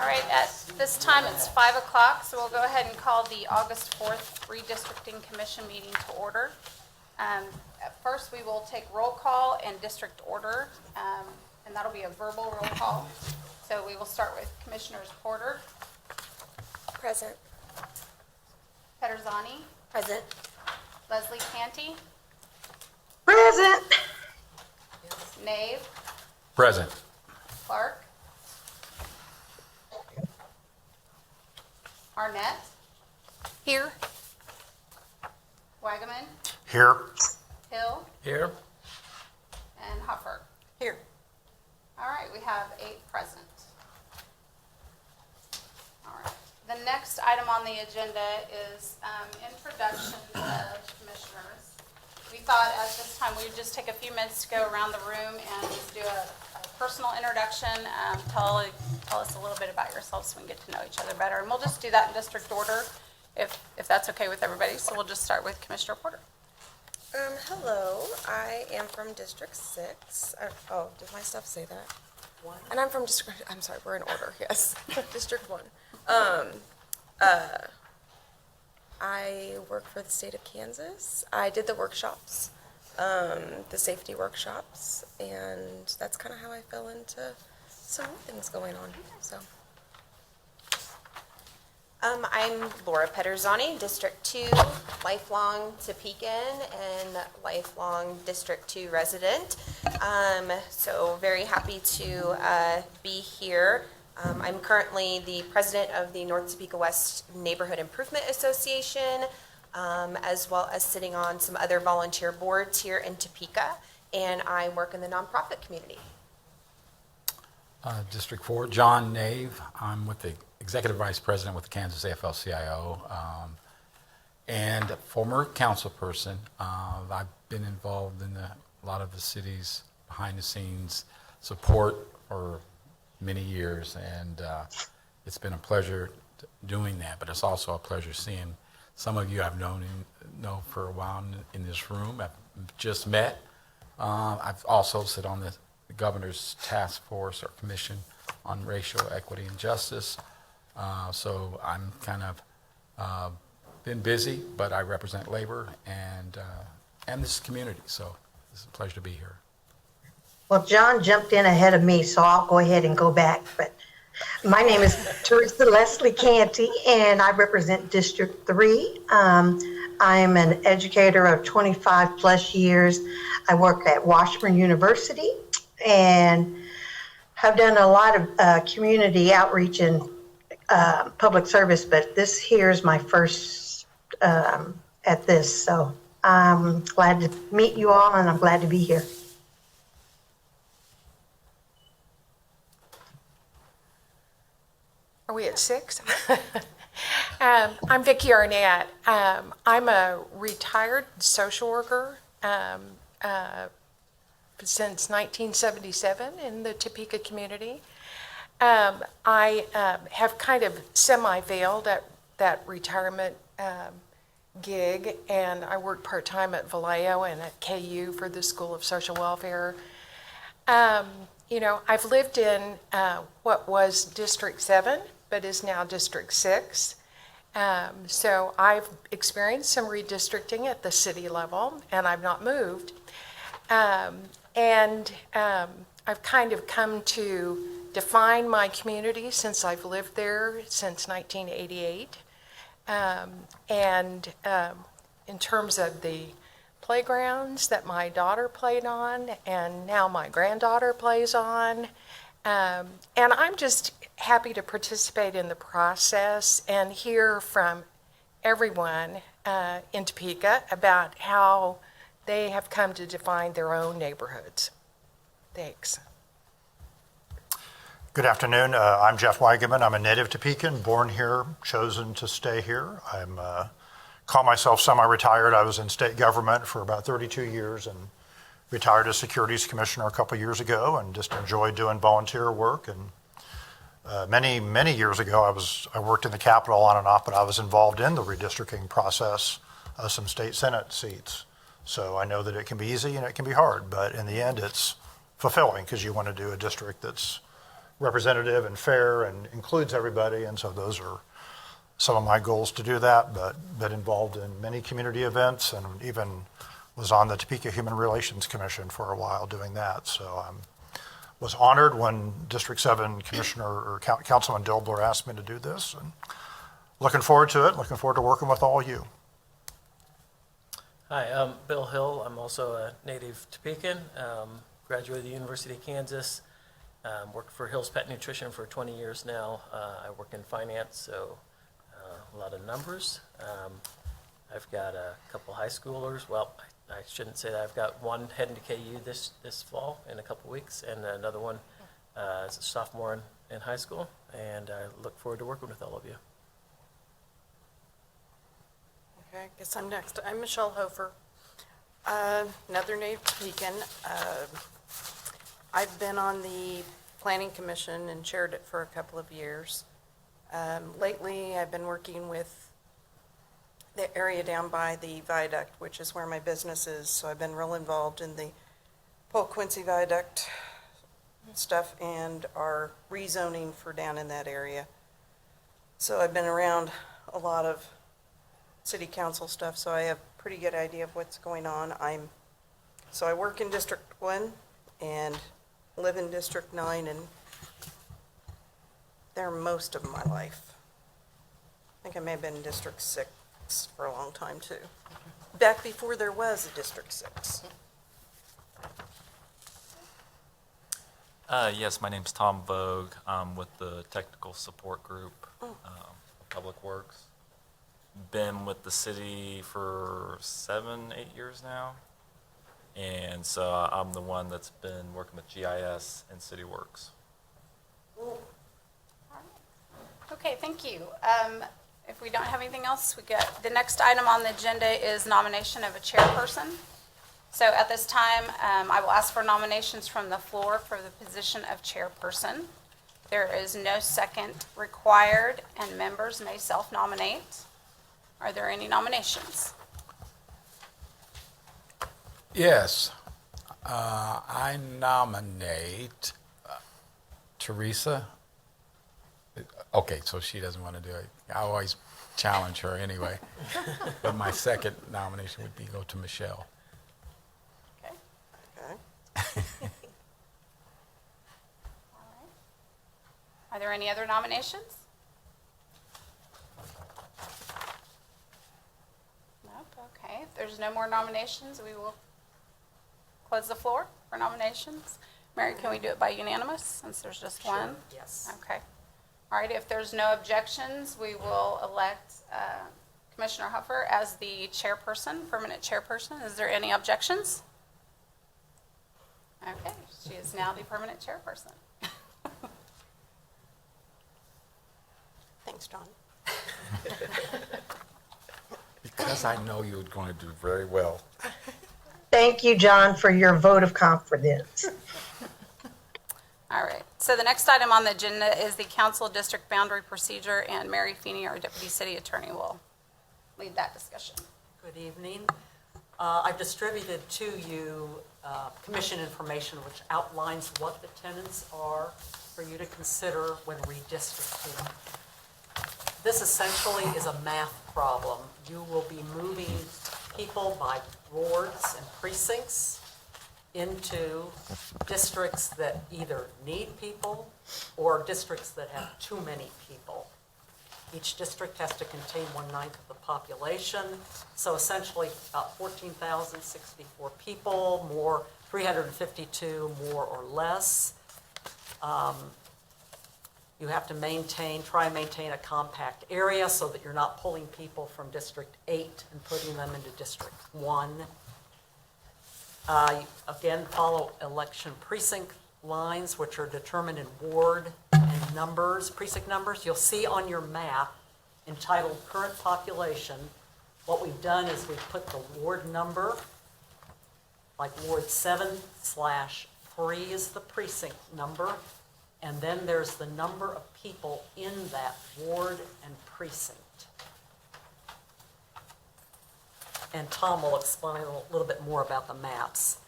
All right, at this time, it's 5 o'clock, so we'll go ahead and call the August 4th Redistricting Commission meeting to order. At first, we will take roll call in district order, and that'll be a verbal roll call. So we will start with Commissioners Porter. Present. Pederzani. Present. Leslie Canty. Present. Nave. Present. Clark. Arnett. Here. Weigman. Here. Hill. Here. And Huffer. Here. All right, we have 8 present. All right. The next item on the agenda is introductions of commissioners. We thought at this time we would just take a few minutes to go around the room and just do a personal introduction. Tell us a little bit about yourselves so we can get to know each other better. And we'll just do that in district order if that's okay with everybody. So we'll just start with Commissioner Porter. Hello, I am from District 6. Did my stuff say that? 1. And I'm from District, I'm sorry, we're in order, yes. District 1. I work for the state of Kansas. I did the workshops, the safety workshops, and that's kind of how I fell into some things going on, so. I'm Laura Pederzani, District 2, lifelong Topekan and lifelong District 2 resident. So very happy to be here. I'm currently the president of the North Topeka West Neighborhood Improvement Association, as well as sitting on some other volunteer boards here in Topeka, and I work in the nonprofit community. District 4, John Nave. I'm with the Executive Vice President with the Kansas AFL-CIO and former council person. I've been involved in a lot of the city's behind-the-scenes support for many years, and it's been a pleasure doing that, but it's also a pleasure seeing some of you I've known for a while in this room. I've just met. I've also sit on the governor's task force or commission on racial equity and justice. So I'm kind of been busy, but I represent labor and this community. So it's a pleasure to be here. Well, John jumped in ahead of me, so I'll go ahead and go back. But my name is Teresa Leslie Canty, and I represent District 3. I am an educator of 25 plus years. I work at Washburn University and have done a lot of community outreach and public service, but this here is my first at this. So I'm glad to meet you all, and I'm glad to be here. Are we at 6? I'm Vicki Arnett. I'm a retired social worker since 1977 in the Topeka community. I have kind of semi-veiled that retirement gig, and I work part-time at Vallejo and at KU for the School of Social Welfare. I've lived in what was District 7, but is now District 6. So I've experienced some redistricting at the city level, and I've not moved. And I've kind of come to define my community since I've lived there since 1988. And in terms of the playgrounds that my daughter played on and now my granddaughter plays on. And I'm just happy to participate in the process and hear from everyone in Topeka about how they have come to define their own neighborhoods. Thanks. Good afternoon. I'm Jeff Weigman. I'm a native Topekan, born here, chosen to stay here. I call myself semi-retired. I was in state government for about 32 years and retired as securities commissioner a couple years ago, and just enjoyed doing volunteer work. And many years ago, I worked in the Capitol on and off, but I was involved in the redistricting process of some state Senate seats. So I know that it can be easy and it can be hard, but in the end, it's fulfilling because you want to do a district that's representative and fair and includes everybody. And so those are some of my goals to do that, but been involved in many community events and even was on the Topeka Human Relations Commission for a while doing that. So I was honored when District 7 Commissioner or Councilman Dilbler asked me to do this, and looking forward to it, looking forward to working with all you. Hi, I'm Bill Hill. I'm also a native Topekan, graduated the University of Kansas, worked for Hill's Pet Nutrition for 20 years now. I work in finance, so a lot of numbers. I've got a couple high schoolers. Well, I shouldn't say that. I've got one heading to KU this fall in a couple weeks, and another one as a sophomore in high school, and I look forward to working with all of you. Okay, I guess I'm next. I'm Michelle Hofer, another native Topekan. I've been on the Planning Commission and chaired it for a couple of years. Lately, I've been working with the area down by the viaduct, which is where my business is. So I've been real involved in the Polk Quincy Viaduct stuff and our rezoning for down in that area. So I've been around a lot of city council stuff, so I have a pretty good idea of what's going on. So I work in District 1 and live in District 9 and there most of my life. I think I may have been in District 6 for a long time too. Back before there was a District 6. Yes, my name's Tom Vogue. I'm with the Technical Support Group, Public Works. Been with the city for 7-8 years now. And so I'm the one that's been working with GIS and City Works. Okay, thank you. If we don't have anything else, we get, the next item on the agenda is nomination of a chairperson. So at this time, I will ask for nominations from the floor for the position of chairperson. There is no second required, and members may self-nominate. Are there any nominations? Yes, I nominate Teresa. Okay, so she doesn't want to do it. I always challenge her anyway. But my second nomination would be go to Michelle. Okay. Okay. All right. Are there any other nominations? Nope. Okay. If there's no more nominations, we will close the floor for nominations. Mary, can we do it by unanimous since there's just one? Yes. Okay. All right, if there's no objections, we will elect Commissioner Huffer as the chairperson, permanent chairperson. Is there any objections? Okay, she is now the permanent chairperson. Thanks, John. Because I know you're going to do very well. Thank you, John, for your vote of confidence. All right, so the next item on the agenda is the council district boundary procedure, and Mary Feeney, our deputy city attorney, will lead that discussion. Good evening. I've distributed to you commission information which outlines what the tenets are for you to consider when redistricting. This essentially is a math problem. You will be moving people by wards and precincts into districts that either need people or districts that have too many people. Each district has to contain 1/9 of the population, so essentially about 14,064 people, more 352 more or less. You have to try and maintain a compact area so that you're not pulling people from District 8 and putting them into District 1. Again, follow election precinct lines, which are determined in ward and numbers, precinct numbers. You'll see on your map entitled Current Population, what we've done is we've put the ward number, like Ward 7/3 is the precinct number, and then there's the number of people in that ward and precinct. And Tom will explain a little bit more about the maps.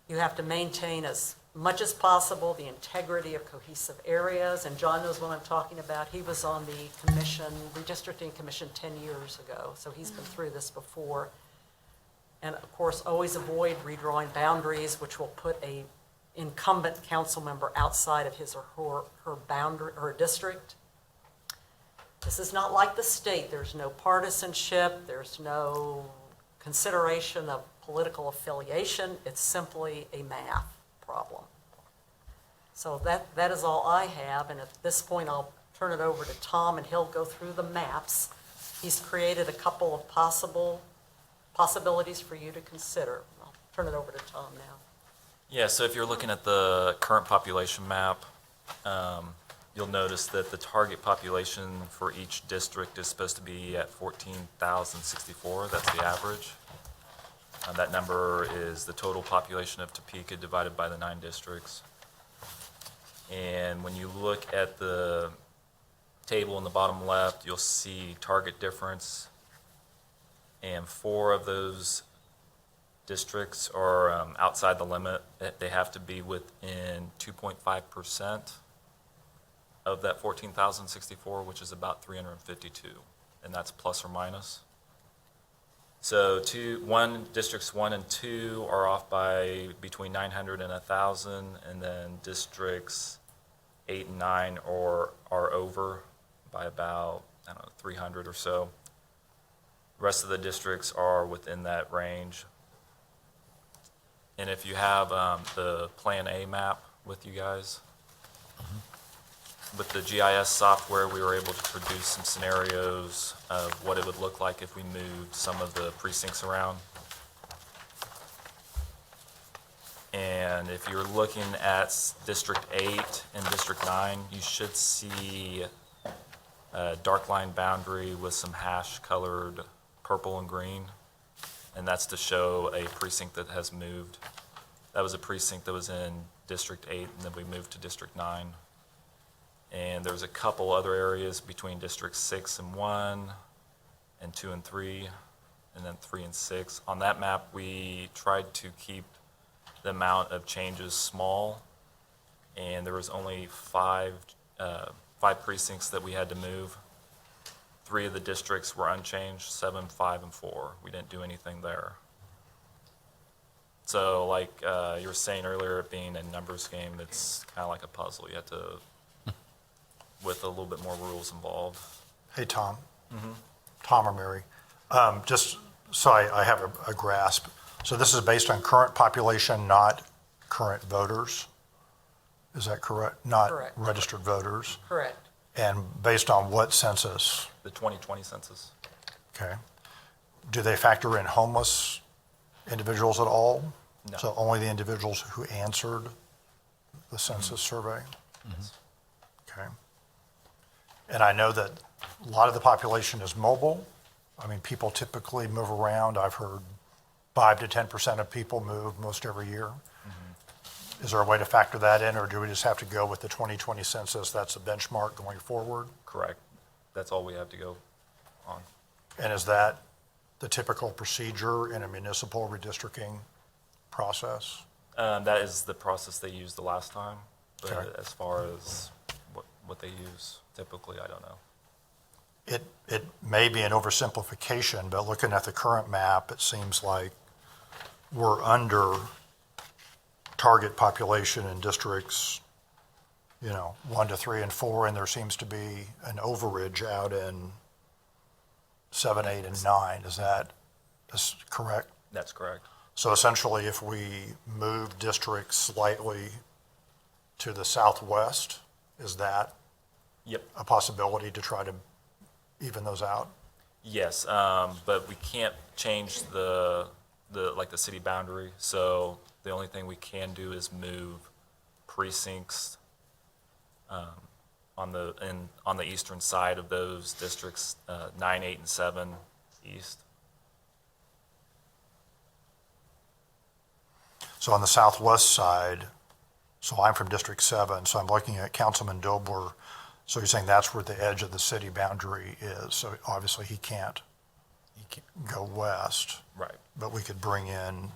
You have to maintain as much as possible, the integrity of cohesive areas, and John knows what I'm talking about. He was on the commission, Redistricting Commission 10 years ago, so he's been through this before. And of course, always avoid redrawing boundaries, which will put a incumbent council member outside of his or her boundary, her district. This is not like the state. There's no partisanship, there's no consideration of political affiliation. It's simply a math problem. So that is all I have, and at this point, I'll turn it over to Tom, and he'll go through the maps. He's created a couple of possibilities for you to consider. I'll turn it over to Tom now. Yeah, so if you're looking at the current population map, you'll notice that the target population for each district is supposed to be at 14,064. That's the average. That number is the total population of Topeka divided by the 9 districts. And when you look at the table in the bottom left, you'll see target difference. And 4 of those districts are outside the limit. They have to be within 2.5% of that 14,064, which is about 352, and that's plus or minus. So districts 1 and 2 are off by between 900 and 1,000, and then districts 8 and 9 are over by about, 300 or so. The rest of the districts are within that range. And if you have the Plan A map with you guys, with the GIS software, we were able to produce some scenarios of what it would look like if we moved some of the precincts around. And if you're looking at District 8 and District 9, you should see a dark line boundary with some hash-colored purple and green, and that's to show a precinct that has moved. That was a precinct that was in District 8, and then we moved to District 9. And there's a couple other areas between District 6 and 1, and 2 and 3, and then 3 and 6. On that map, we tried to keep the amount of changes small, and there was only 5 precincts that we had to move. 3 of the districts were unchanged, 7, 5, and 4. We didn't do anything there. So like you were saying earlier, it being a numbers game, it's kind of like a puzzle. You have to, with a little bit more rules involved. Hey, Tom. Tom or Mary. Just so I have a grasp. So this is based on current population, not current voters? Is that correct? Not Correct. registered voters? Correct. And based on what census? The 2020 census. Okay. Do they factor in homeless individuals at all? No. So only the individuals who answered the census survey? Okay. And I know that a lot of the population is mobile. I mean, people typically move around. I've heard 5 to 10% of people move most every year. Is there a way to factor that in, or do we just have to go with the 2020 census? That's a benchmark going forward? Correct. That's all we have to go on. And is that the typical procedure in a municipal redistricting process? That is the process they used the last time, but Okay. as far as what they use typically, I don't know. It may be an oversimplification, but looking at the current map, it seems like we're under target population in districts, 1 to 3 and 4, and there seems to be an overage out in 7, 8, and 9. Is that correct? That's correct. So essentially, if we move districts slightly to the southwest, is that Yep. a possibility to try to even those out? Yes, but we can't change the city boundary. So the only thing we can do is move precincts on the eastern side of those districts, 9, 8, and 7 east. So on the southwest side, so I'm from District 7, so I'm looking at Councilman Dobler. So you're saying that's where the edge of the city boundary is. So obviously he can't go west. Right. But we could bring in,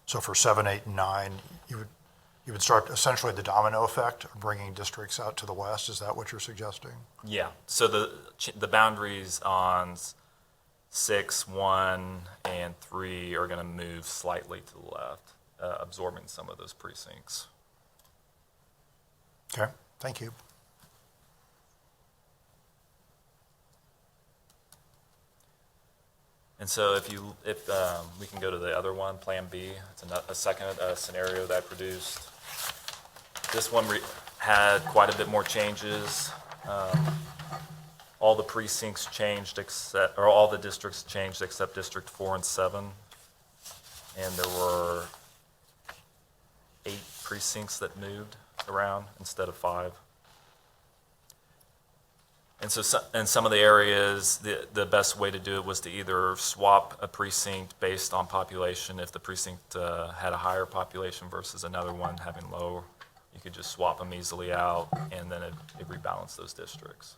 so for 7, 8, and 9, You would start essentially the domino effect of bringing districts out to the west. Is that what you're suggesting? Yeah, so the boundaries on 6, 1, and 3 are going to move slightly to the left, absorbing some of those precincts. Okay, thank you. And so if we can go to the other one, Plan B, it's a second scenario that I produced. This one had quite a bit more changes. All the precincts changed or all the districts changed except District 4 and 7. And there were 8 precincts that moved around instead of 5. And so in some of the areas, the best way to do it was to either swap a precinct based on population. If the precinct had a higher population versus another one having lower, you could just swap them easily out, and then it rebalanced those districts.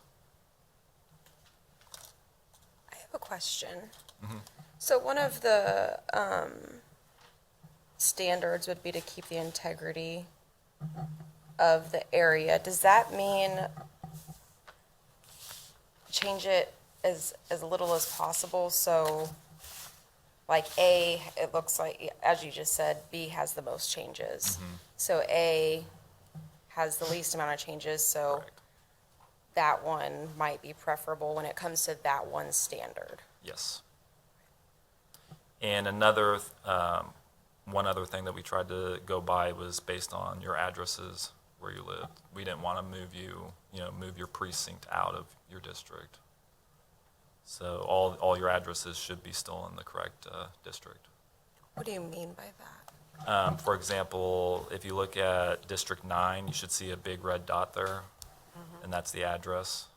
I have a question. So one of the standards would be to keep the integrity of the area. Does that mean change it as little as possible? So like A, it looks like, as you just said, B has the most changes. So A has the least amount of changes, so Correct. that one might be preferable when it comes to that one standard. Yes. And one other thing that we tried to go by was based on your addresses where you live. We didn't want to move your precinct out of your district. So all your addresses should be still in the correct district. What do you mean by that? For example, if you look at District 9, you should see a big red dot there, and that's the address.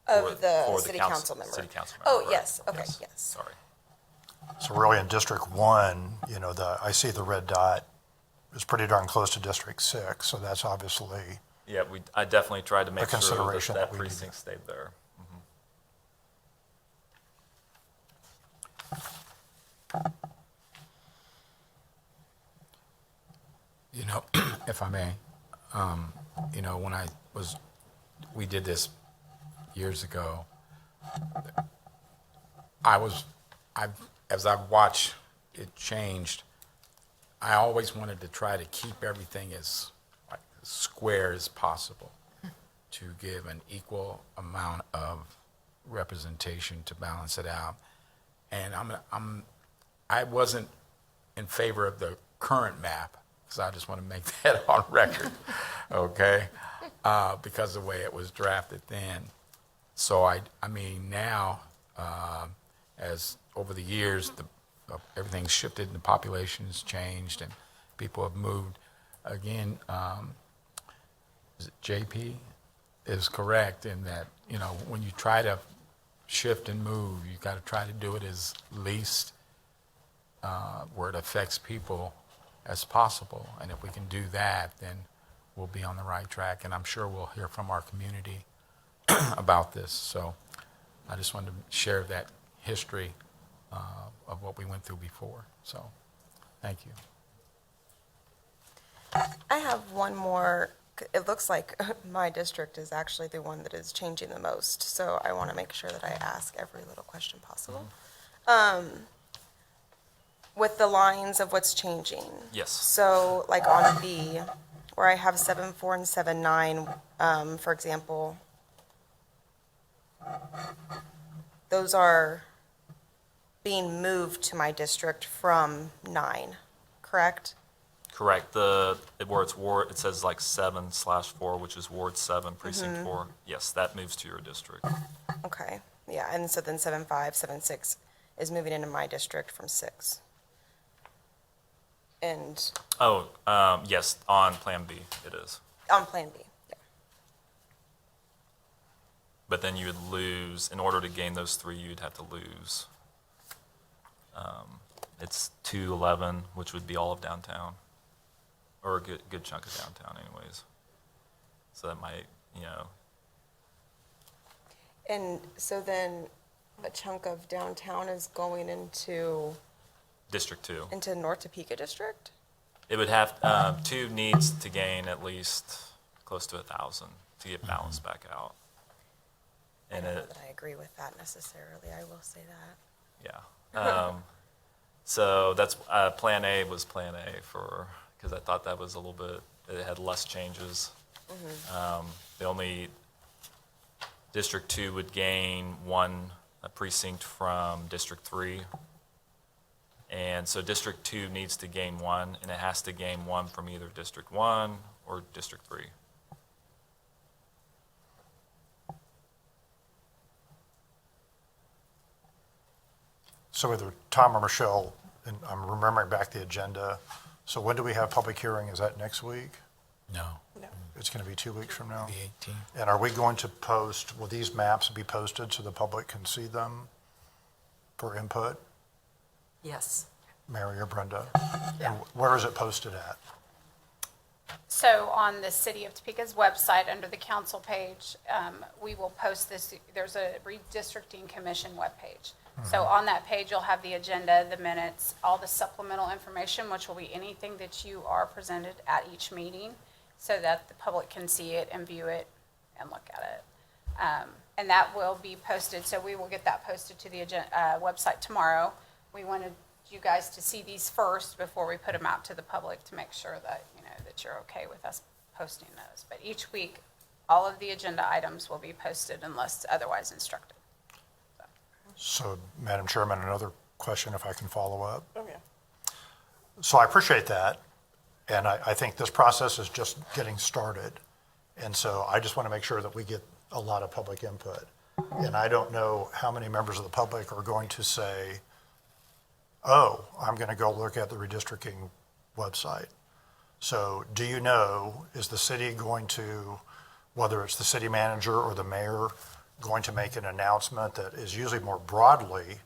Of the for city council member? City council member. Oh, right. yes, okay, yes. Sorry. So really in District 1, I see the red dot is pretty darn close to District 6, so that's obviously, Yeah, I definitely tried to make sure that consideration that that we need. precinct stayed there. If I may, when we did this years ago, as I've watched it changed, I always wanted to try to keep everything as square as possible to give an equal amount of representation to balance it out. And I wasn't in favor of the current map, because I just want to make that on record, okay? Because of the way it was drafted then. So now, as over the years, everything's shifted and the population has changed and people have moved. Again, is it JP is correct in that, when you try to shift and move, you got to try to do it as least where it affects people as possible. And if we can do that, then we'll be on the right track. And I'm sure we'll hear from our community about this. So I just wanted to share that history of what we went through before. So thank you. I have one more. It looks like my district is actually the one that is changing the most, so I want to make sure that I ask every little question possible. With the lines of what's changing. Yes. So like on B, where I have 7-4 and 7-9, for example, those are being moved to my district from 9, correct? Correct. Where it's ward, it says like 7/4, which is Ward 7, Precinct 4. Yes, that moves to your district. Okay, yeah, and so then 7-5, 7-6 is moving into my district from 6. And Yes, on Plan B it is. on Plan B, yeah. But then you would lose, in order to gain those 3, you'd have to lose. It's 211, which would be all of downtown, or a good chunk of downtown anyways. So that might, And so then a chunk of downtown is going into District 2. North Topeka District? It would have, two needs to gain at least close to 1,000 to get balance back out. I And don't know it, that I agree with that necessarily, I will say that. yeah. So that's, Plan A was Plan A for, because I thought that was a little bit, it had less changes. The only, District 2 would gain one precinct from District 3. And so District 2 needs to gain one, and it has to gain one from either District 1 or District 3. So either Tom or Michelle, and I'm remembering back the agenda, so when do we have public hearing? Is that next week? No, It's going to be 2 weeks from now? the 18th. And are we going to post, will these maps be posted so the public can see them for input? Yes. Mary or Brenda? Yeah. And where is it posted at? So on the City of Topeka's website, under the council page, we will post this, there's a Redistricting Commission webpage. So on that page, you'll have the agenda, the minutes, all the supplemental information, which will be anything that you are presented at each meeting, so that the public can see it and view it and look at it. And that will be posted, so we will get that posted to the website tomorrow. We wanted you guys to see these first before we put them out to the public to make sure that, you know, that you're okay with us posting those. But each week, all of the agenda items will be posted unless otherwise instructed. So, Madam Chairman, another question if I can follow up. Oh, yeah. So I appreciate that, and I think this process is just getting started. And so I just want to make sure that we get a lot of public input. And I don't know how many members of the public are going to say, oh, I'm going to go look at the redistricting website. So do you know, is the city going to, whether it's the city manager or the mayor, going to make an announcement that is usually more broadly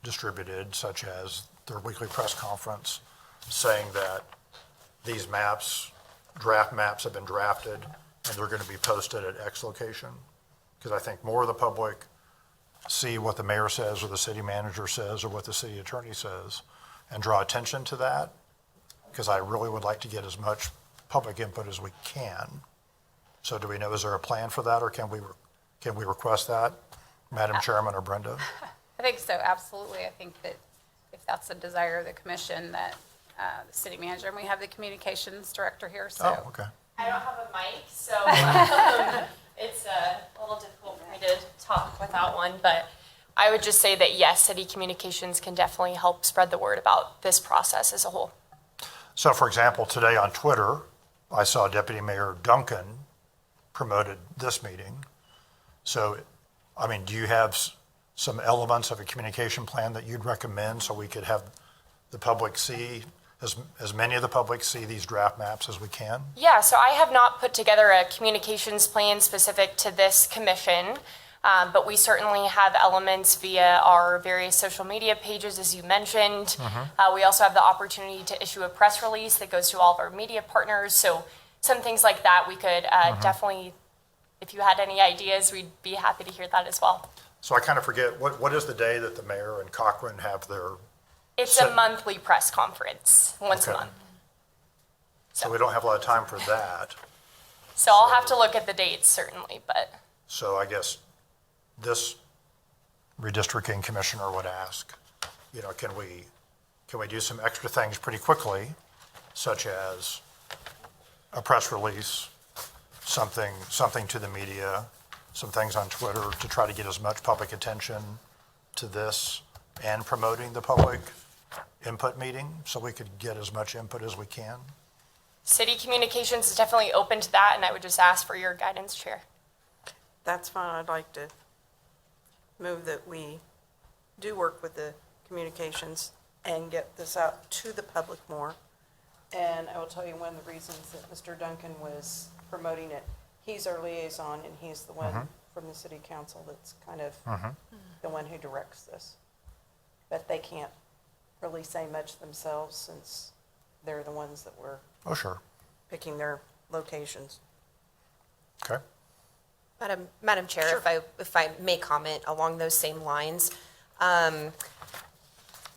distributed, such as their weekly press conference, saying that these maps, draft maps have been drafted and they're going to be posted at X location? Because I think more of the public see what the mayor says or the city manager says or what the city attorney says and draw attention to that, because I really would like to get as much public input as we can. So do we know, is there a plan for that, or can we request that, Madam Chairman or Brenda? I think so, absolutely. I think that if that's the desire of the commission, that the city manager, and we have the communications director here, so. Oh, okay. I don't have a mic, so it's a little difficult for me to talk without one, but I would just say that yes, city communications can definitely help spread the word about this process as a whole. So for example, today on Twitter, I saw Deputy Mayor Duncan promoted this meeting. So, I mean, do you have some elements of a communication plan that you'd recommend so we could have the public see, as many of the public see these draft maps as we can? Yeah, so I have not put together a communications plan specific to this commission, but we certainly have elements via our various social media pages, as you mentioned. We also have the opportunity to issue a press release that goes to all of our media partners. So some things like that we could definitely, if you had any ideas, we'd be happy to hear that as well. So I kind of forget, what is the day that the mayor and Cochran have their? It's a monthly press conference, once a Okay. month. So we don't have a lot of time for that. So I'll have to look at the dates certainly, but So I guess this redistricting commissioner would ask, you know, can we do some extra things pretty quickly, such as a press release, something to the media, some things on Twitter to try to get as much public attention to this and promoting the public input meeting so we could get as much input as we can? city communications is definitely open to that, and I would just ask for your guidance, Chair. That's fine. I'd like to move that we do work with the communications and get this out to the public more. And I will tell you one of the reasons that Mr. Duncan was promoting it. He's our liaison, and he's the one from the city council that's kind of the one who directs this. But they can't really say much themselves since they're the ones that were Oh, sure. picking their locations. Okay. Madam Chair, if I may comment along those same lines.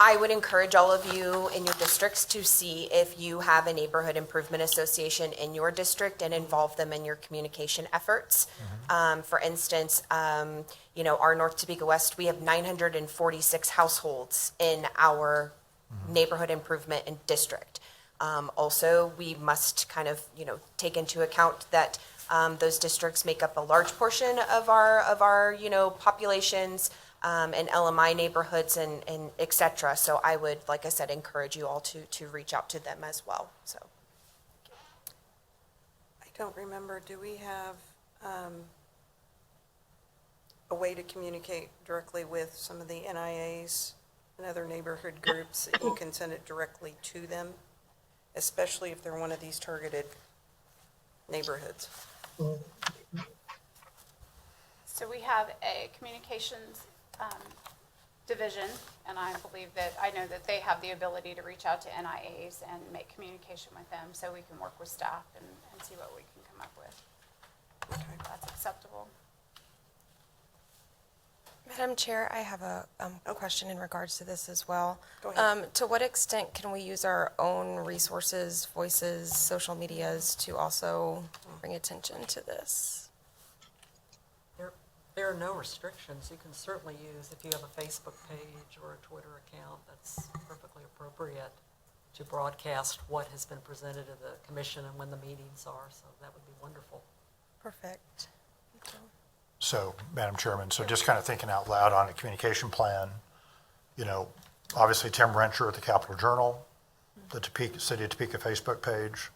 I would encourage all of you in your districts to see if you have a neighborhood improvement association in your district and involve them in your communication efforts. For instance, our North Topeka West, we have 946 households in our neighborhood improvement and district. Also, we must kind of, take into account that those districts make up a large portion of our populations, and LMI neighborhoods and et cetera. So I would, like I said, encourage you all to reach out to them as well, so. I don't remember, do we have a way to communicate directly with some of the NIAs and other neighborhood groups that you can send it directly to them, especially if they're one of these targeted neighborhoods? So we have a communications division, and I know that they have the ability to reach out to NIAs and make communication with them, so we can work with staff and see what we can come up with. Okay. If that's acceptable. Madam Chair, I have a question in regards to this as well. Go ahead. To what extent can we use our own resources, voices, social medias to also bring attention to this? There are no restrictions. You can certainly use, if you have a Facebook page or a Twitter account, that's perfectly appropriate to broadcast what has been presented to the commission and when the meetings are, so that would be wonderful. Perfect. Thank you. So, Madam Chairman, so just kind of thinking out loud on a communication plan, obviously Tim Rencher at the Capital Journal, the City of Topeka Facebook page,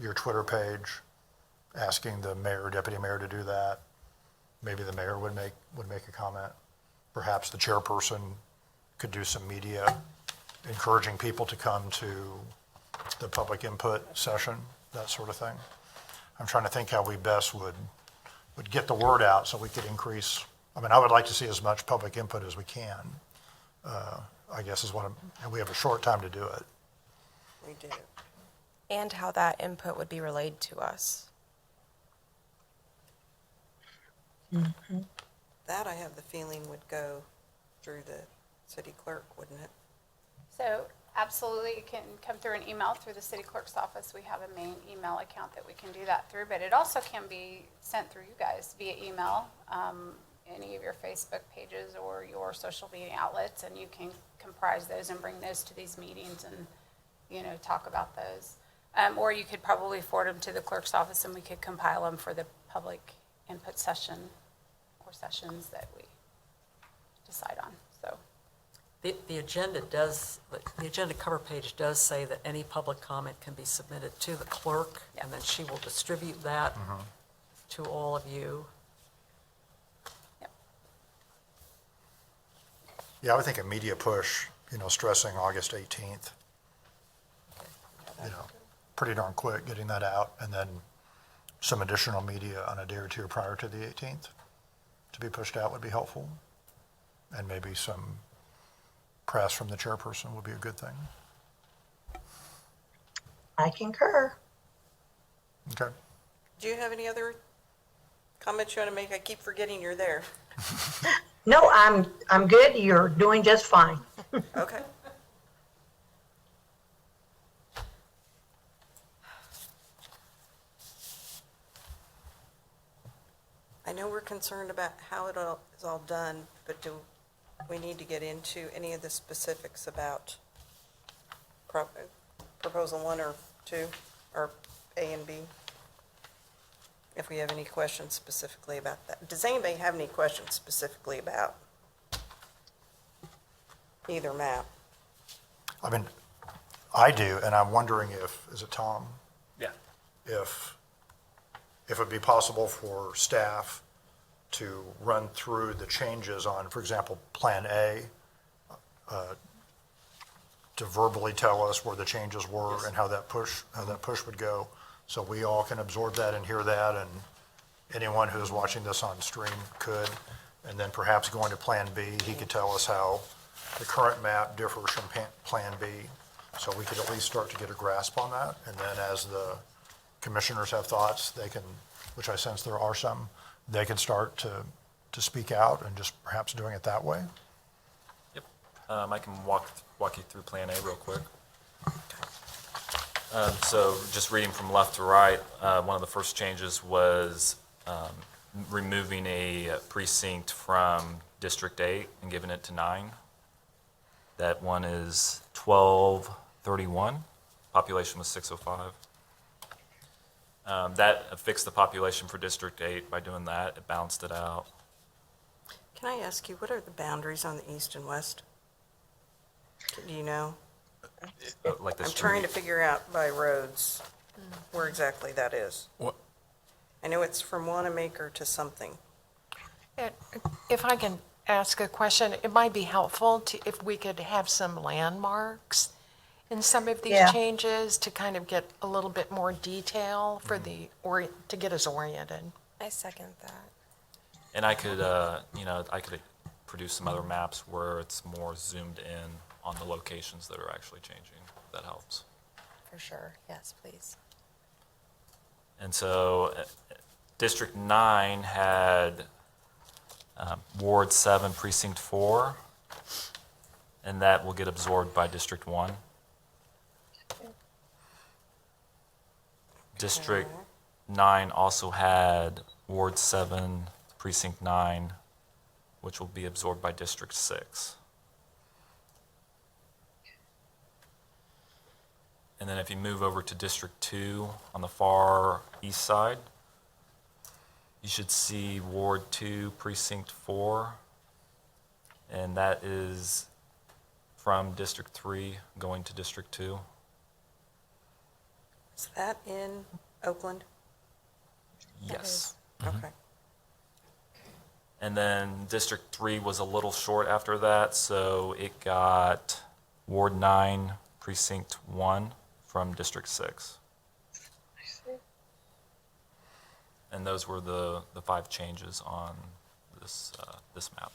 your Twitter page, asking the mayor, deputy mayor to do that. Maybe the mayor would make a comment. Perhaps the chairperson could do some media, encouraging people to come to the public input session, that sort of thing. I'm trying to think how we best would get the word out so we could increase. I would like to see as much public input as we can, I guess and we have a short time to do it. We do. And how that input would be relayed to us. That I have the feeling would go through the city clerk, wouldn't it? So absolutely, it can come through an email through the city clerk's office. We have a main email account that we can do that through, but it also can be sent through you guys via email, any of your Facebook pages or your social media outlets, and you can comprise those and bring those to these meetings and, talk about those. Or you could probably forward them to the clerk's office and we could compile them for the public input session or sessions that we decide on, so. The agenda cover page does say that any public comment can be submitted to the clerk, and then she will distribute that to all of you. Yep. Yeah, I would think a media push, stressing August 18th. Pretty darn quick getting that out, and then some additional media on a day or two prior to the 18th to be pushed out would be helpful. And maybe some press from the chairperson would be a good thing. I concur. Okay. Do you have any other comments you want to make? I keep forgetting you're there. No, I'm good. You're doing just fine. Okay. I know we're concerned about how it all is all done, but do we need to get into any of the specifics about proposal 1 or 2, or A and B? If we have any questions specifically about that. Does anybody have any questions specifically about either map? I do, and I'm wondering is it Tom? Yeah. If it would be possible for staff to run through the changes on, for example, Plan A, to verbally tell us where the changes were and how that push would go, so we all can absorb that and hear that, and anyone who's watching this on stream could, and then perhaps going to Plan B, he could tell us how the current map differs from Plan B, so we could at least start to get a grasp on that, and then as the commissioners have thoughts, they can, which I sense there are some, they can start to speak out and just perhaps doing it that way. Yep. I can walk you through Plan A real quick. So just reading from left to right, one of the first changes was removing a precinct from District 8 and giving it to 9. That one is 1231. Population was 605. That fixed the population for District 8 by doing that. It balanced it out. Can I ask you, what are the boundaries on the east and west? Do you know? Like the I'm trying to street. figure out by roads where exactly that is. What? I know it's from Wanamaker to something. And if I can ask a question, it might be helpful if we could have some landmarks in some of these Yeah. changes to kind of get a little bit more detail for to get us oriented. I second that. And I could, I could produce some other maps where it's more zoomed in on the locations that are actually changing. If that helps. For sure. Yes, please. And so District 9 had Ward 7, Precinct 4, and that will get absorbed by District 1. District 9 also had Ward 7, Precinct 9, which will be absorbed by District 6. And then if you move over to District 2 on the far east side, you should see Ward 2, Precinct 4, and that is from District 3 going to District 2. Is that in Oakland? Yes. Okay. And then District 3 was a little short after that, so it got Ward 9, Precinct 1 from District 6. And those were the 5 changes on this map.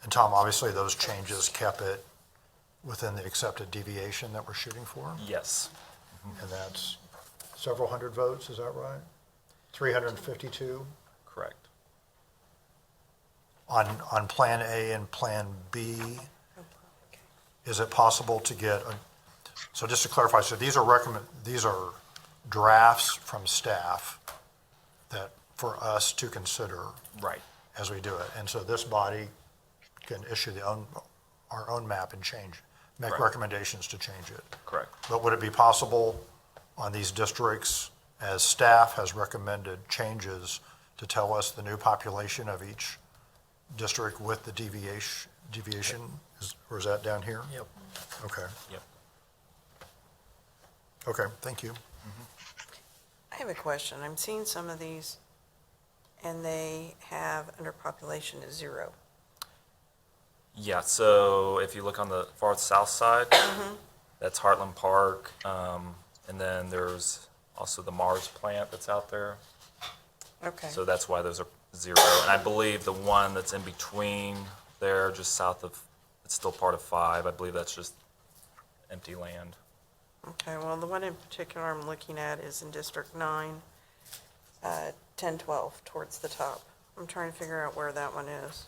And Tom, obviously, those changes kept it within the accepted deviation that we're shooting for? Yes. And that's several hundred votes, is that right? 352? Correct. On Plan A and Plan B, is it possible to get, so just to clarify, so these are drafts from staff that, for us to consider Right. as we do it. And so this body can issue our own map and make Correct. recommendations to change it. Correct. But would it be possible on these districts, as staff has recommended changes, to tell us the new population of each district with the deviation? Or is that down here? Yep. Okay, Yep. okay, thank you. I have a question. I'm seeing some of these, and they have underpopulation as 0. Yeah, so if you look on the far south side, that's Heartland Park, and then there's also the Mars plant that's out there. Okay. So that's why those are 0. And I believe the one that's in between there, just south of, it's still part of 5. I believe that's just empty land. Okay, well, the one in particular I'm looking at is in District 9, 1012, towards the top. I'm trying to figure out where that one is.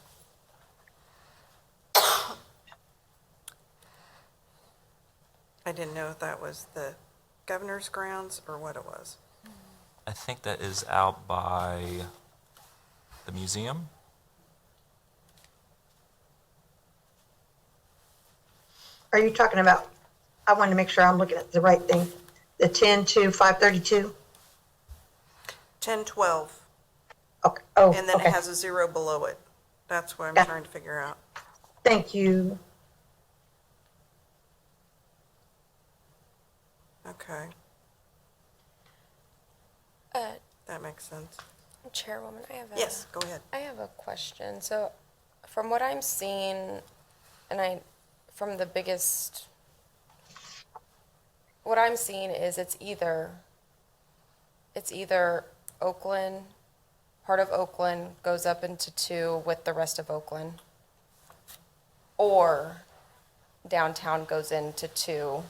I didn't know if that was the governor's grounds or what it was. I think that is out by the museum. Are you talking about, I wanted to make sure I'm looking at the right thing, the 10 to 532? 1012, Okay, oh, and then it okay. has a 0 below it. That's what I'm Yeah. trying to figure out. Thank you. Okay, that makes sense. Chairwoman, I have a. Yes, go ahead. I have a question. So, from what I'm seeing, from the biggest, what I'm seeing is it's either Oakland, part of Oakland goes up into 2 with the rest of Oakland, or downtown goes into 2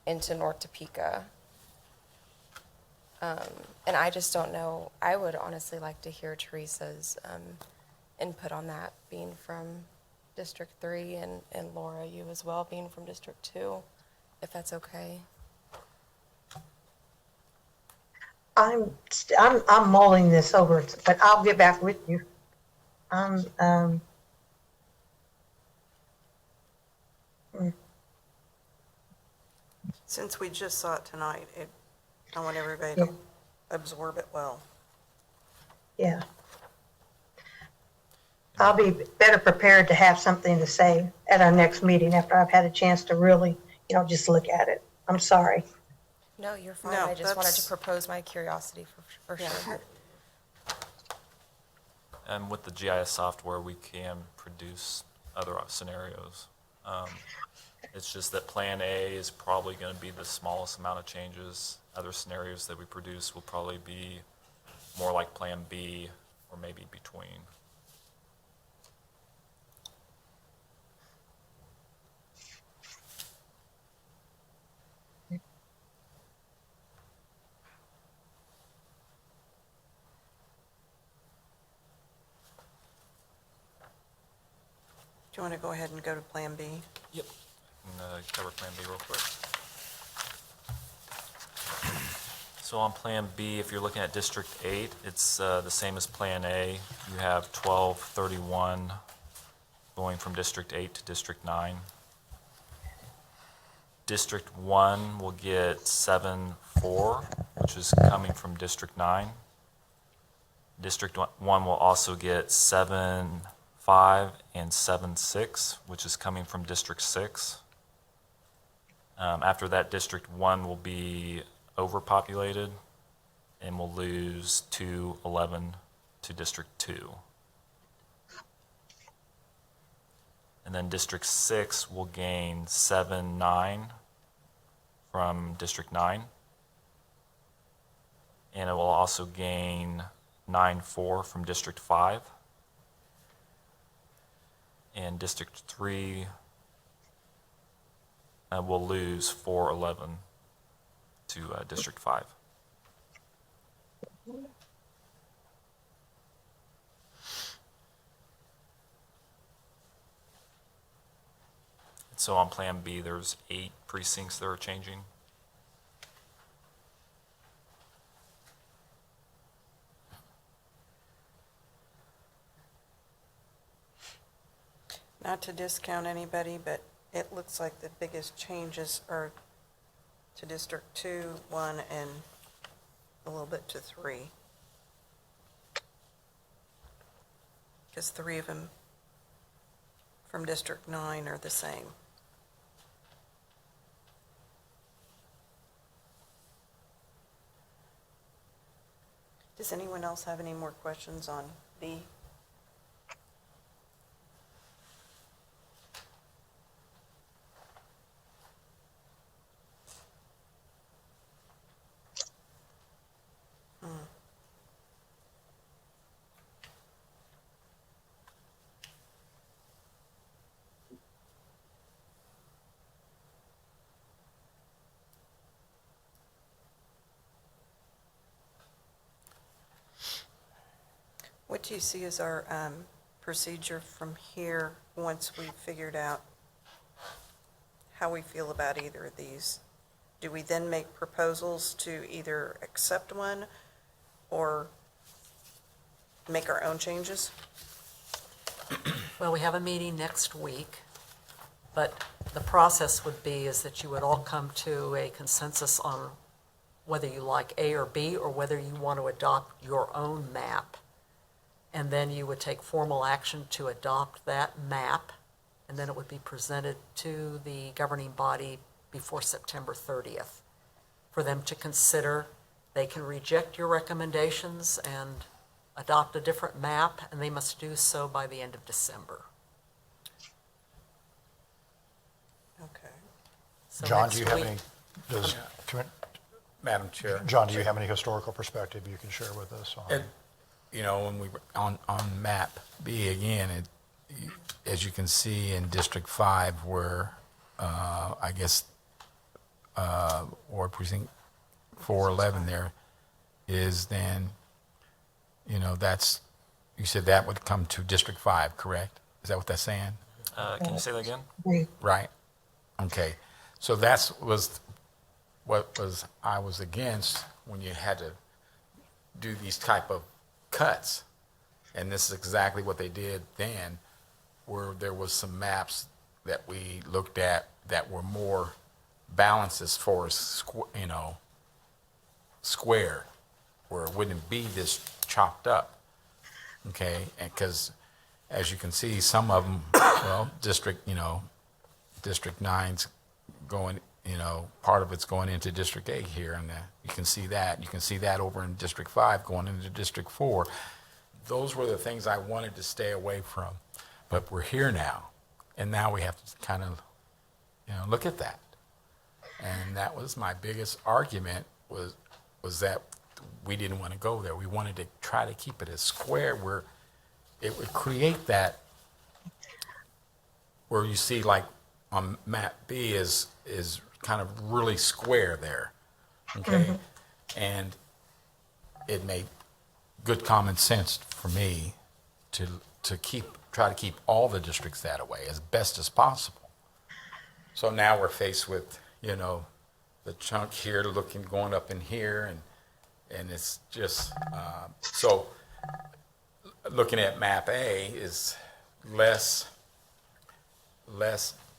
into North Topeka. And I just don't know, I would honestly like to hear Teresa's input on that, being from District 3, and Laura, you as well, being from District 2, if that's okay. I'm mulling this over, but I'll get back with you. Since we just saw it tonight, I want everybody to absorb it well. Yeah. I'll be better prepared to have something to say at our next meeting after I've had a chance to really, just look at it. I'm sorry. No, you're fine. No, I just wanted to that's- propose my curiosity for Yeah. sure. And with the GIS software, we can produce other scenarios. It's just that Plan A is probably going to be the smallest amount of changes. Other scenarios that we produce will probably be more like Plan B or maybe between. Do you want to go ahead and go to Plan B? Yep. And cover Plan B real quick. So on Plan B, if you're looking at District 8, it's the same as Plan A. You have 1231 going from District 8 to District 9. District 1 will get 74, which is coming from District 9. District 1 will also get 75 and 76, which is coming from District 6. After that, District 1 will be overpopulated, and we'll lose 211 to District 2. And then District 6 will gain 7-9 from District 9. And it will also gain 9-4 from District 5. And District 3 will lose 411 to District 5. So on Plan B, there's 8 precincts that are changing. Not to discount anybody, but it looks like the biggest changes are to District 2, 1, and a little bit to 3. Because 3 of them from District 9 are the same. Does anyone else have any more questions on B? What do you see as our procedure from here once we've figured out how we feel about either of these? Do we then make proposals to either accept one or make our own changes? Well, we have a meeting next week, but the process would be is that you would all come to a consensus on whether you like A or B, or whether you want to adopt your own map. And then you would take formal action to adopt that map, and then it would be presented to the governing body before September 30th for them to consider. They can reject your recommendations and adopt a different map, and they must do so by the end of December. Okay. So John, next do you have week- any, Madam Chair. John, do you have any historical perspective you can share with us on? And, when we were on map B again, as you can see in District 5 where, I guess, or precinct 411 there is then, you said that would come to District 5, correct? Is that what that's saying? Can you say that again? Right. Okay. So that's was what was I was against when you had to do these type of cuts. And this is exactly what they did then, where there was some maps that we looked at that were more balanced as far as square, where it wouldn't be this chopped up. Okay, and because as you can see, some of them, well, District 9's going, part of it's going into District 8 here, and you can see that. You can see that over in District 5 going into District 4. Those were the things I wanted to stay away from, but we're here now, and now we have to kind of, look at that. And that was my biggest argument was that we didn't want to go there. We wanted to try to keep it as square where it would create that, where you see like on map B is kind of really square there, okay? And it made good common sense for me to try to keep all the districts that way as best as possible. So now we're faced with, the chunk here going up in here, and it's just, so looking at map A is less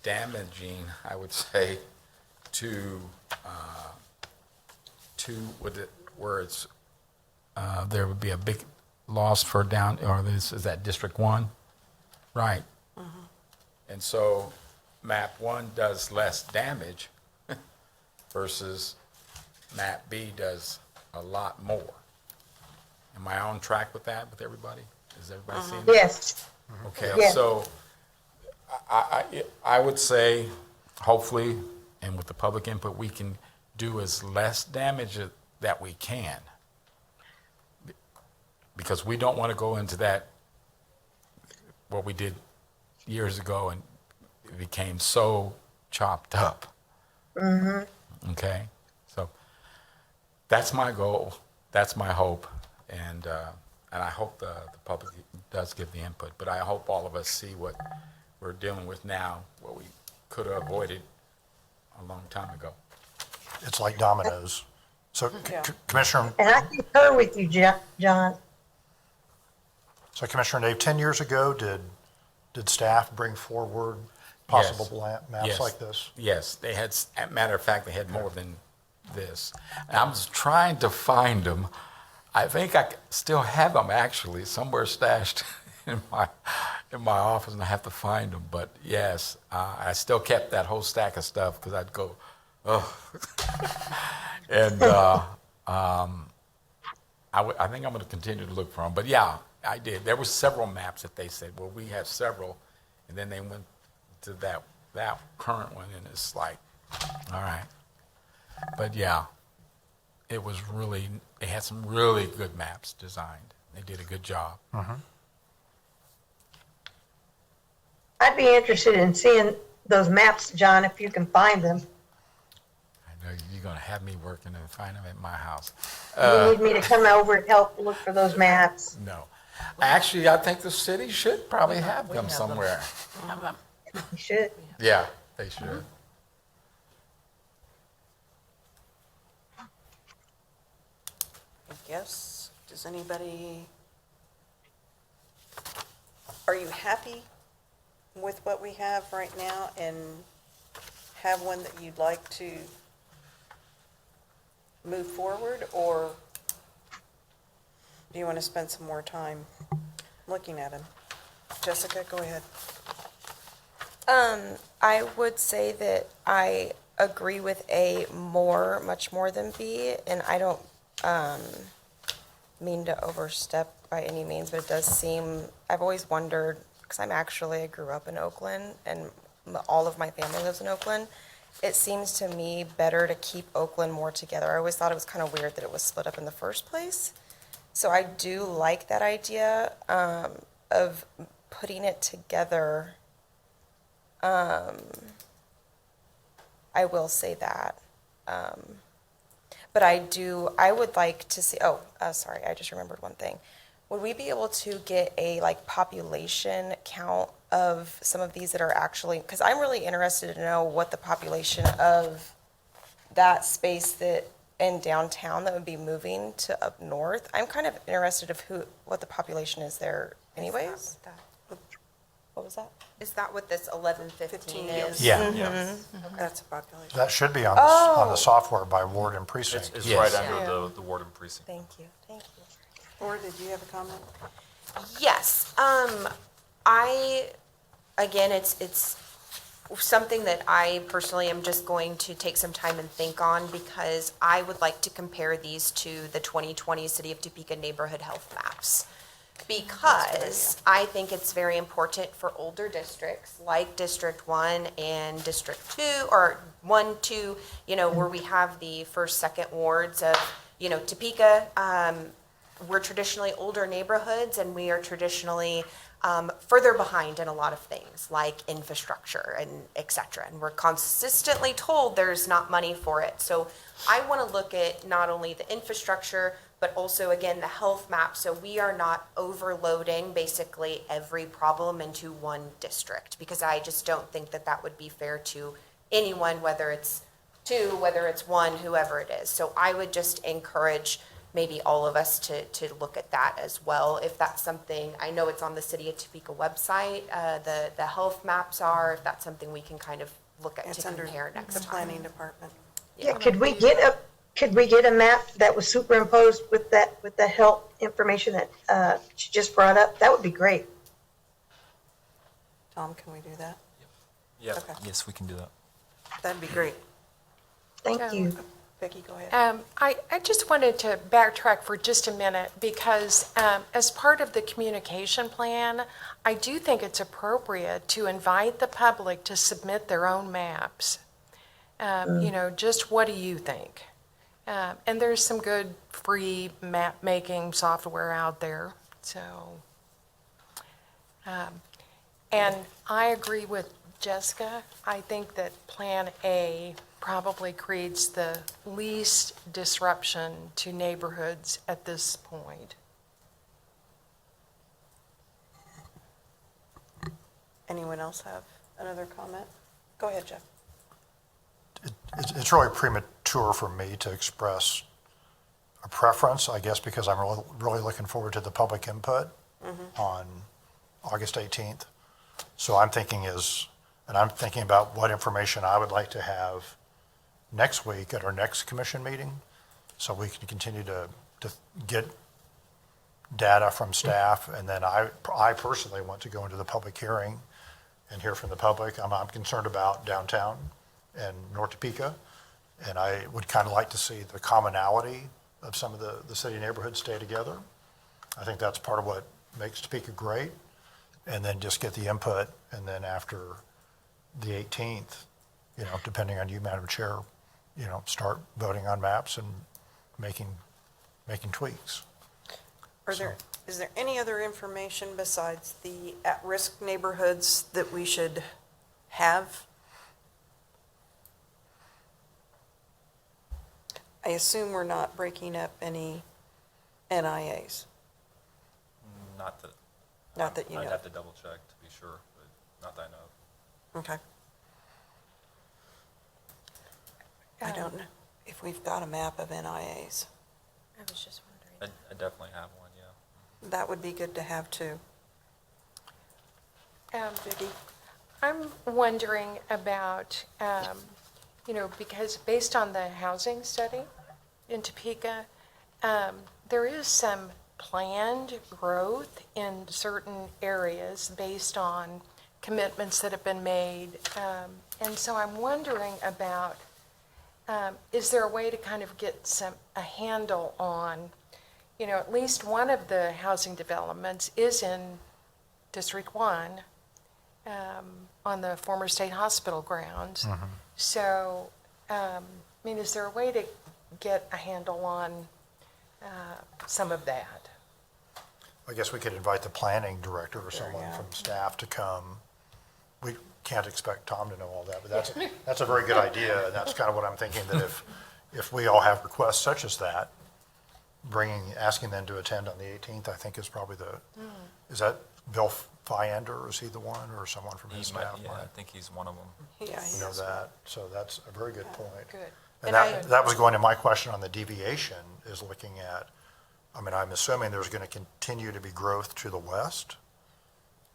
damaging, I would say, to where it's, there would be a big loss for is that District 1? Right. And so map 1 does less damage versus map B does a lot more. Am I on track with that with everybody? Is everybody seeing that? Yes. Okay, Yes. so I would say, hopefully, and with the public input, we can do as less damage that we can. Because we don't want to go into that, what we did years ago, and it became so chopped up. Okay, so that's my goal, that's my hope, and I hope the public does give the input, but I hope all of us see what we're dealing with now, what we could have avoided a long time ago. It's like dominoes. So Commissioner, And I concur with you, John. so Commissioner Nave, 10 years ago, did staff bring forward possible maps Yes. like this? Yes, they had, as a matter of fact, they had more than this. And I was trying to find them. I think I still have them actually somewhere stashed in my office, and I have to find them. But yes, I still kept that whole stack of stuff because I'd go, oh. And I think I'm going to continue to look for them. But yeah, I did. There were several maps that they said, well, we have several, and then they went to that current one, and it's like, all right. But yeah, it was really, they had some really good maps designed. They did a good job. I'd be interested in seeing those maps, John, if you can find them. I know you're going to have me working and find them at my house. You need me to come over and help look for those maps. No. Actually, I think the city should probably have them somewhere. You should. Yeah, they should. I guess, does anybody, are you happy with what we have right now and have one that you'd like to move forward, or do you want to spend some more time looking at them? Jessica, go ahead. I would say that I agree with A much more than B, and I don't mean to overstep by any means, but it does seem, I've always wondered, because I grew up in Oakland, and all of my family lives in Oakland. It seems to me better to keep Oakland more together. I always thought it was kind of weird that it was split up in the first place. So I do like that idea of putting it together. I will say that. But I would like to see, sorry, I just remembered one thing. Would we be able to get a population count of some of these that are actually, because I'm really interested to know what the population of that space that in downtown that would be moving to up north. I'm kind of interested of what the population is there anyways. What was that? Is that what this 1115 is? Yeah. That's a population. That should be on the software by ward and precinct. It's Yes. right under the ward and precinct. Thank you. Or did you have a comment? Yes, again, it's something that I personally am just going to take some time and think on, because I would like to compare these to the 2020 City of Topeka neighborhood health maps. Because I think it's very important for older districts like District 1 and District 2, or 1, 2, where we have the first, second wards of, Topeka. We're traditionally older neighborhoods, and we are traditionally further behind in a lot of things like infrastructure and et cetera. And we're consistently told there's not money for it. So I want to look at not only the infrastructure, but also, again, the health map, so we are not overloading basically every problem into one district, because I just don't think that that would be fair to anyone, whether it's 2, whether it's 1, whoever it is. So I would just encourage maybe all of us to look at that as well, if that's something. I know it's on the City of Topeka website, the health maps are, if that's something we can kind of look at It's to under compare next the time. planning department. Yeah, could we get a map that was superimposed with the health information that she just brought up? That would be great. Tom, can we do that? Yeah. Okay. Yes, we can do that. That'd be great. Thank you. Vicki, go ahead. I just wanted to backtrack for just a minute, because as part of the communication plan, I do think it's appropriate to invite the public to submit their own maps. Just what do you think? And there's some good free map-making software out there, so. And I agree with Jessica. I think that Plan A probably creates the least disruption to neighborhoods at this point. Anyone else have another comment? Go ahead, Jeff. It's really premature for me to express a preference, I guess, because I'm really looking forward to the public input on August 18th. So I'm thinking about what information I would like to have next week at our next commission meeting, so we can continue to get data from staff. And then I personally want to go into the public hearing and hear from the public. I'm concerned about downtown and North Topeka, and I would kind of like to see the commonality of some of the city neighborhoods stay together. I think that's part of what makes Topeka great, and then just get the input, and then after the 18th, depending on you, Madam Chair, start voting on maps and making tweaks. Is there any other information besides the at-risk neighborhoods that we should have? I assume we're not breaking up any NIAs. Not that. Not that you know. I'd have to double check to be sure, but not that I know of. Okay. I don't know if we've got a map of NIAs. I was just wondering. I definitely have one, yeah. That would be good to have too. Vicki? I'm wondering about, because based on the housing study in Topeka, there is some planned growth in certain areas based on commitments that have been made. And so I'm wondering about, is there a way to kind of get a handle on, at least one of the housing developments is in District 1, on the former state hospital grounds. So, is there a way to get a handle on some of that? I guess we could invite the planning director or someone from staff to come. We can't expect Tom to know all that, but that's a very good idea, and that's kind of what I'm thinking, that if we all have requests such as that, asking them to attend on the 18th, I think is probably is that Bill Fiander, is he the one, or someone from his He might, staff? yeah, I might think he's one of them. Yeah, he know is. that, so that's a very good point. Good. And And that was going to my question on the deviation, is looking at, I mean, I'm assuming there's going to continue to be growth to the west.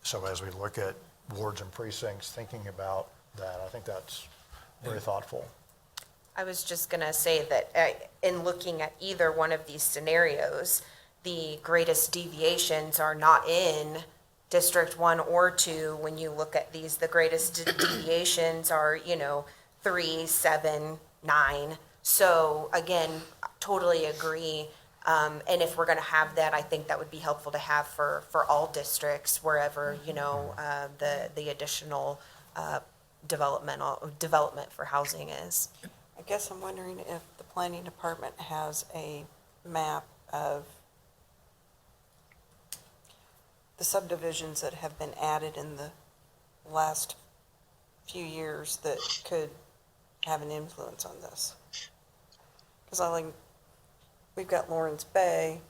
So as we look at wards and precincts, thinking about that, I think that's very thoughtful. I was just going to say that in looking at either one of these scenarios, the greatest deviations are not in District 1 or 2. When you look at these, the greatest deviations are, 3, 7, 9. So again, totally agree. And if we're going to have that, I think that would be helpful to have for all districts, wherever, the additional development for housing is. I guess I'm wondering if the planning department has a map of the subdivisions that have been added in the last few years that could have an influence on this. Because we've got Lawrence Bay,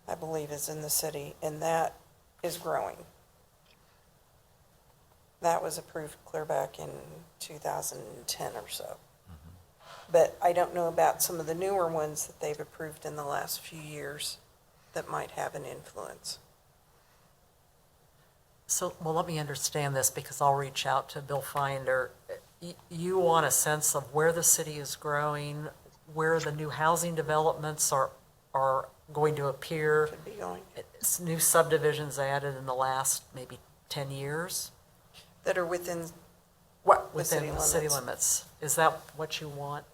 I believe is in the city, and that is growing. That was approved clear back in 2010 or so. But I don't know about some of the newer ones that they've approved in the last few years that might have an influence. So, well, let me understand this, because I'll reach out to Bill Finder. You want a sense of where the city is growing, where the new housing developments are going to appear, Could be going, it's new subdivisions added in the last maybe 10 years? that are within, What, The within city the city limits. limits? Is that what you want?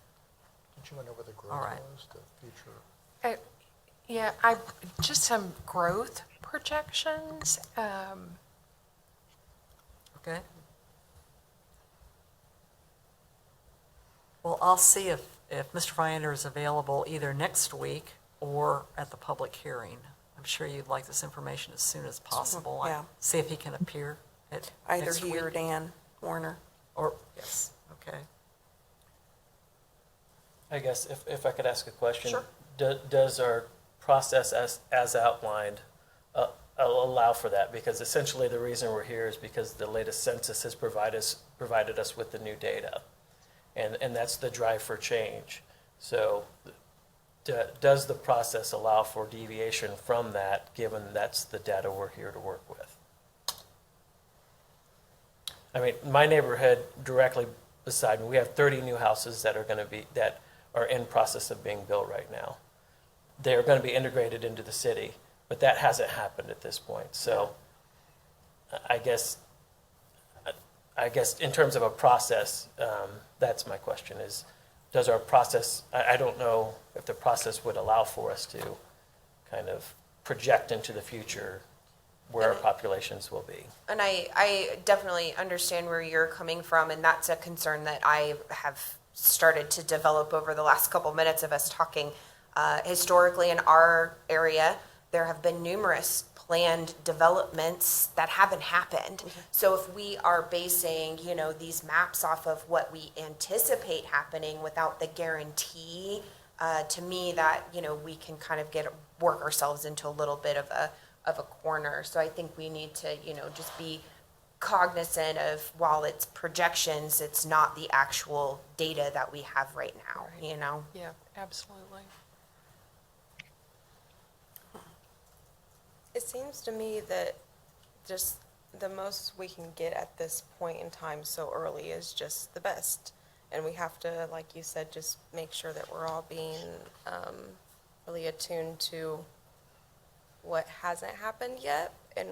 Did you want to know what the growth All right. was, the future? Yeah, just some growth projections. Okay. Well, I'll see if Mr. Fiander is available either next week or at the public hearing. I'm sure you'd like this information as soon as possible. Yeah. See if he can appear at either next he or week. Dan Warner. Or, yes, okay. I guess if I could ask a question. Sure. Does our process as outlined allow for that? Because essentially the reason we're here is because the latest census has provided us with the new data. And that's the drive for change. So does the process allow for deviation from that, given that's the data we're here to work with? I mean, my neighborhood directly beside me, we have 30 new houses that are in process of being built right now. They're going to be integrated into the city, but that hasn't happened at this point. So I guess in terms of a process, that's my question is, does our process, I don't know if the process would allow for us to kind of project into the future where our populations will be. And I definitely understand where you're coming from, and that's a concern that I have started to develop over the last couple minutes of us talking. Historically, in our area, there have been numerous planned developments that haven't happened. So if we are basing, these maps off of what we anticipate happening without the guarantee, to me that, we can kind of work ourselves into a little bit of a corner. So I think we need to, just be cognizant of, while it's projections, it's not the actual data that we have right now, Yeah, absolutely. It seems to me that just the most we can get at this point in time so early is just the best. And we have to, like you said, just make sure that we're all being really attuned to what hasn't happened yet and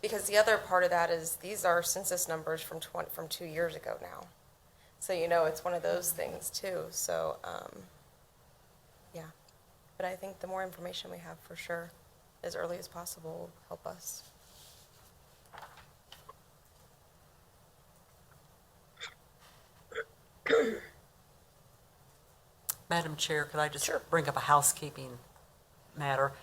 because the other part of that is these are census numbers from 2 years ago now. So, it's one of those things too. So, yeah. But I think the more information we have for sure, as early as possible, will help us. Madam Chair, could I just bring up a housekeeping matter?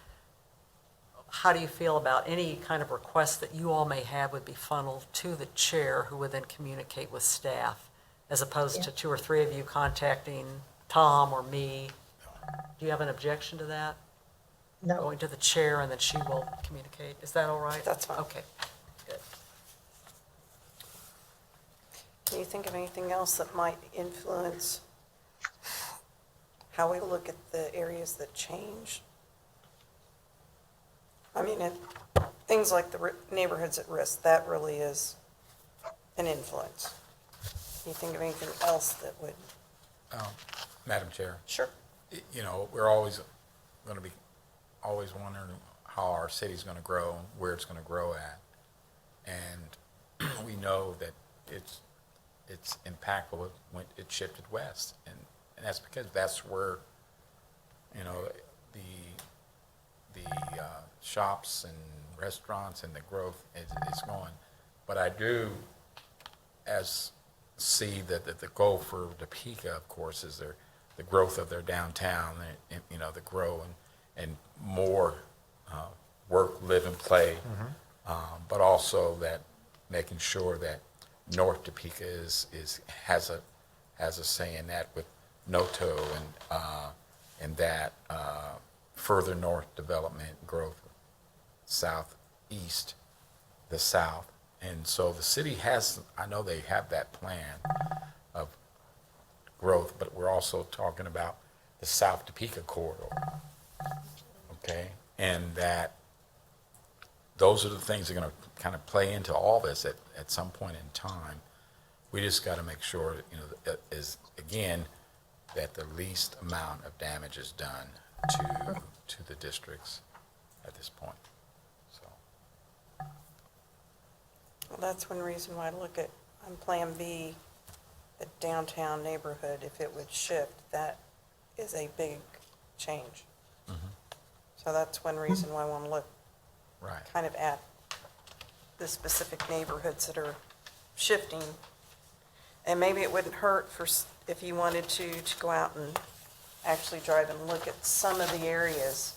How do you feel about any kind of request that you all may have would be funneled to the chair, who would then communicate with staff, as opposed to 2 or 3 of you contacting Tom or me? Do you have an objection to that? No. going to the chair, and then she will communicate. Is that all right? That's fine. Okay, good. Can you think of anything else that might influence how we look at the areas that change? I mean, things like the neighborhoods at risk, that really is an influence. Can you think of anything else that would? Madam Chair, Sure. you know, we're always going to be wondering how our city's going to grow, where it's going to grow at. And we know that it's impactful when it shifted west. And that's because that's where, you know, the shops and restaurants and the growth is going. But I do see that the goal for Topeka, of course, is the growth of their downtown, and you know, the grow and more work, live, and play, but also that making sure that North Topeka has a say in that with NOTO and that further north development growth, southeast, the south. And so the city has, I know they have that plan of growth, but we're also talking about the South Topeka corridor, okay? And that those are the things that are going to kind of play into all this at some point in time. We just got to make sure, you know, that is, again, that the least amount of damage is done to the districts at this point. So. Well, that's one reason why I look at, on Plan B, the downtown neighborhood, if it would shift, that is a big change. So that's one reason why I want to look Right. kind of at the specific neighborhoods that are shifting. And maybe it wouldn't hurt if you wanted to go out and actually drive and look at some of the areas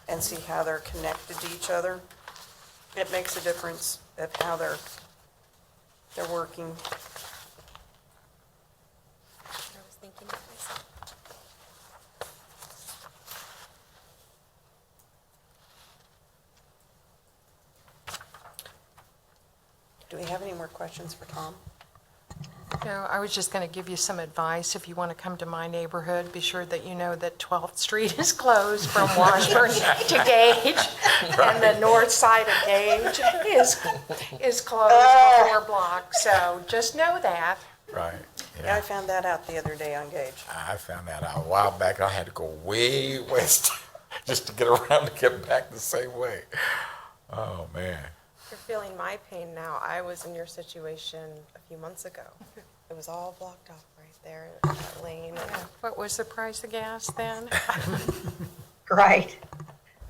and see how they're connected to each other. It makes a difference of how they're working. I was thinking of myself. Do we have any more questions for Tom? No, I was just going to give you some advice. If you want to come to my neighborhood, be sure that you know that 12th Street is closed from Washburn to Gage, and the north side of Gage is closed for 4 blocks. So just know that. Right. Yeah, I found that out the other day on Gage. I found that out a while back. I had to go way west just to get around to get back the same way. Oh, man. You're feeling my pain now. I was in your situation a few months ago. It was all blocked off right there in that lane. What was the price of gas then? Right.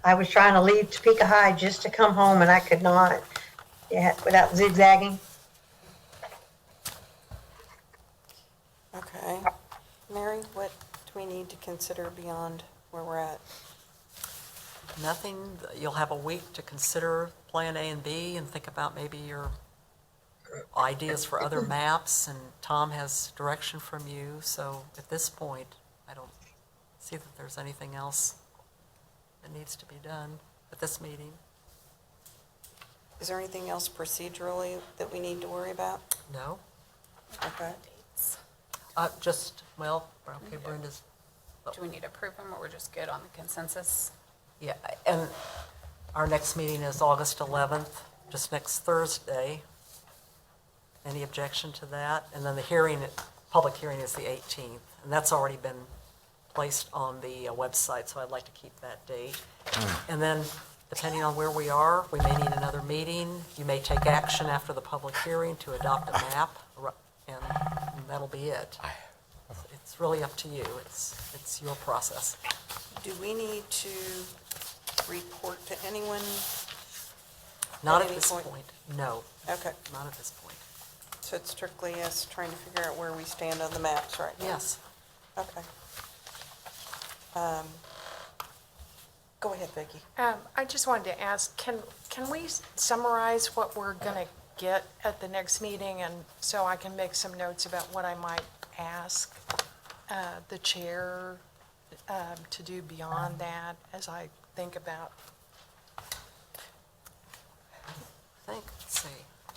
I was trying to leave Topeka High just to come home, and I could not, without zigzagging. Okay. Mary, what do we need to consider beyond where we're at? Nothing, you'll have a week to consider Plan A and B and think about maybe your ideas for other maps, and Tom has direction from you, so at this point, I don't see that there's anything else that needs to be done at this meeting. Is there anything else procedurally that we need to worry about? No? Okay. Okay, Brenda's, Do we need to approve them, or we're just good on the consensus? yeah, and our next meeting is August 11th, just next Thursday. Any objection to that? And then the public hearing is the 18th, and that's already been placed on the website, so I'd like to keep that date. And then, depending on where we are, we may need another meeting. You may take action after the public hearing to adopt a map, and that'll be it. It's really up to you. It's your process. Do we need to report to anyone? Not At at any this point? point, no, Okay, not at this point. so it's strictly us trying to figure out where we stand on the maps right now? Yes. Okay. Go ahead, Vicki. I just wanted to ask, can we summarize what we're going to get at the next meeting, and so I can make some notes about what I might ask the chair to do beyond that as I think about. Let's see,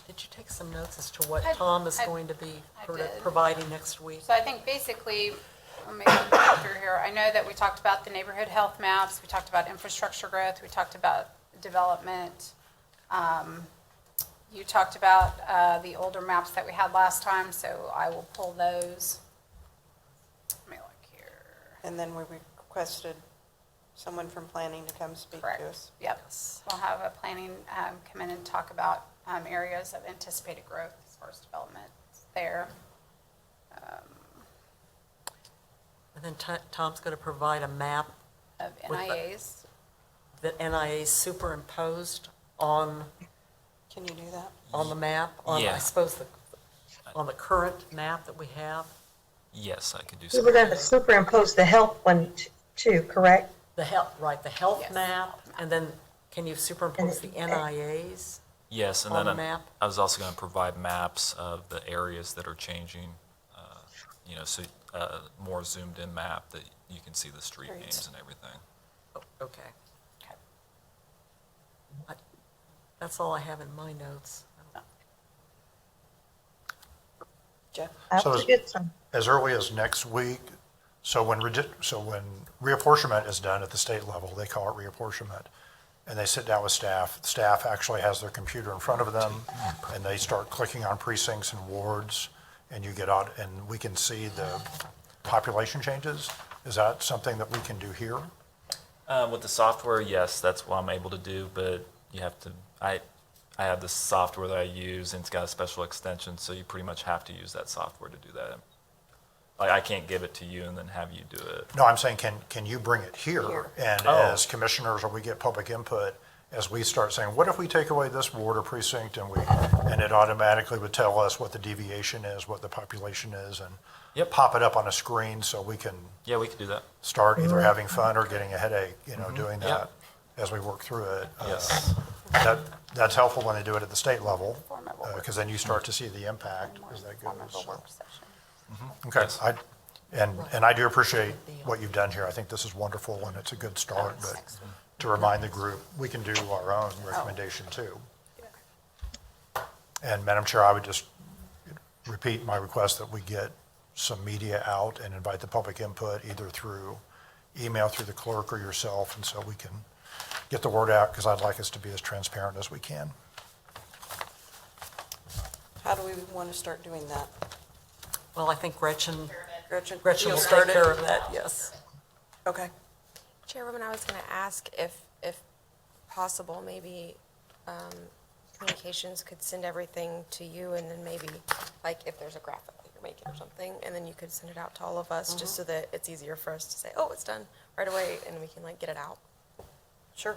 did you take some notes as to what I- Tom is I- going to be I did. providing next week? So I think basically, let me go through here. I know that we talked about the neighborhood health maps, we talked about infrastructure growth, we talked about development. You talked about the older maps that we had last time, so I will pull those. Let me look here. And then we requested someone from planning to come speak to Correct. us. Yep. We'll have a planning come in and talk about areas of anticipated growth as far as development there. And then Tom's going to provide a map Of With the- NIAs. that NIA superimposed on Can you do that? the map, on, I Yeah. suppose, on the current map that we have? Yes, I could do We were something. going to superimpose the health one too, correct? The health, right, the health Yes. map, and then can you superimpose the NIAs? Yes, and on then the map? I was also going to provide maps of the areas that are changing, so more zoomed in map that you can see the street Streets. names and everything. Oh, okay. That's all I have in my notes. Jeff? I So have is- to get some. As early as next week, so when reapportionment is done at the state level, they call it reapportionment, and they sit down with staff. Staff actually has their computer in front of them, and they start clicking on precincts and wards, and you get out, and we can see the population changes. Is that something that we can do here? With the software, yes, that's what I'm able to do, but you have to, I have this software that I use, and it's got a special extension, so you pretty much have to use that software to do that. Like, I can't give it to you and then have you do it. No, I'm saying, can you bring it here? Here. And Oh. as commissioners, or we get public input, as we start saying, what if we take away this ward or precinct, and it automatically would tell us what the deviation is, what the population is, and Yep. pop it up on a screen so we can Yeah, we could do that. start either having fun or getting a headache, doing Yeah. that as we work through it. Yes. That's helpful when they do it at the state level, Form of a work because then you start to see the impact as that Form of goes. a so. work session. Okay, Yes. and I do appreciate what you've done here. I think this is wonderful and it's a good start, but to remind the group, we can do our own recommendation too. And Madam Chair, I would just repeat my request that we get some media out and invite the public input either through email through the clerk or yourself, and so we can get the word out, because I'd like us to be as transparent as we can. How do we want to start doing that? Well, I think Gretchen Gretchen? will you'll take start it? care of that, yes. Okay. Chairwoman, I was going to ask if possible, maybe communications could send everything to you, and then maybe, like, if there's a graphic that you're making or something, and then you could send it out to all of us, just so that it's easier for us to say, oh, it's done right away, and we can, like, get it out. Sure.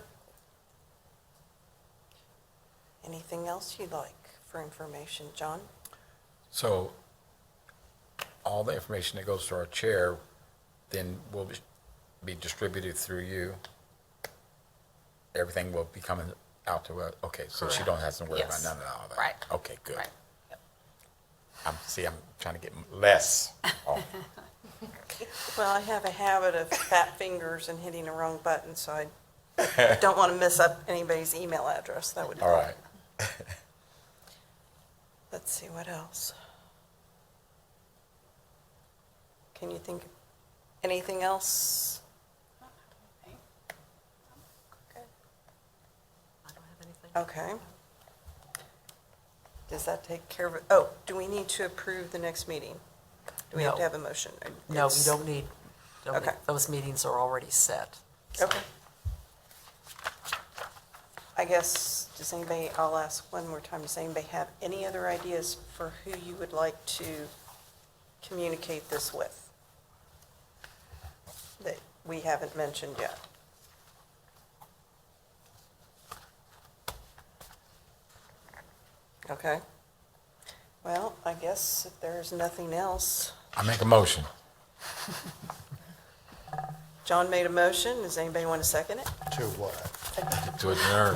Anything else you'd like for information, John? So all the information that goes to our chair then will be distributed through you. Everything will be coming out to us. Okay, so she don't have to worry about Yes. none of all that. Right. Okay, good. Right. Yep. I'm trying to get less. off. Well, I have a habit of fat fingers and hitting the wrong button, so I don't want to mess up anybody's email address. That would. All right. Let's see, what else? Can you think of anything else? I don't have anything. Okay. Does that take care of it? Oh, do we need to approve the next meeting? Do we have to No. have a motion? No, we It's- don't need, Okay. those meetings are already set. Okay. I guess, does anybody, I'll ask one more time, does anybody have any other ideas for who you would like to communicate this with? That we haven't mentioned yet? Okay. Well, I guess if there's nothing else, I make a motion. John made a motion, does anybody want to second it? To what? To adjourn.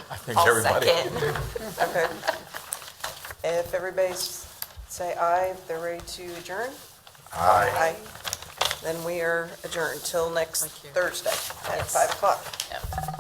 I think I'll everybody. second. Okay. If everybody's say aye, if they're ready to adjourn? Aye. Aye. Then we are adjourned till next Thank you. Thursday at Yes. 5 o'clock. Yep.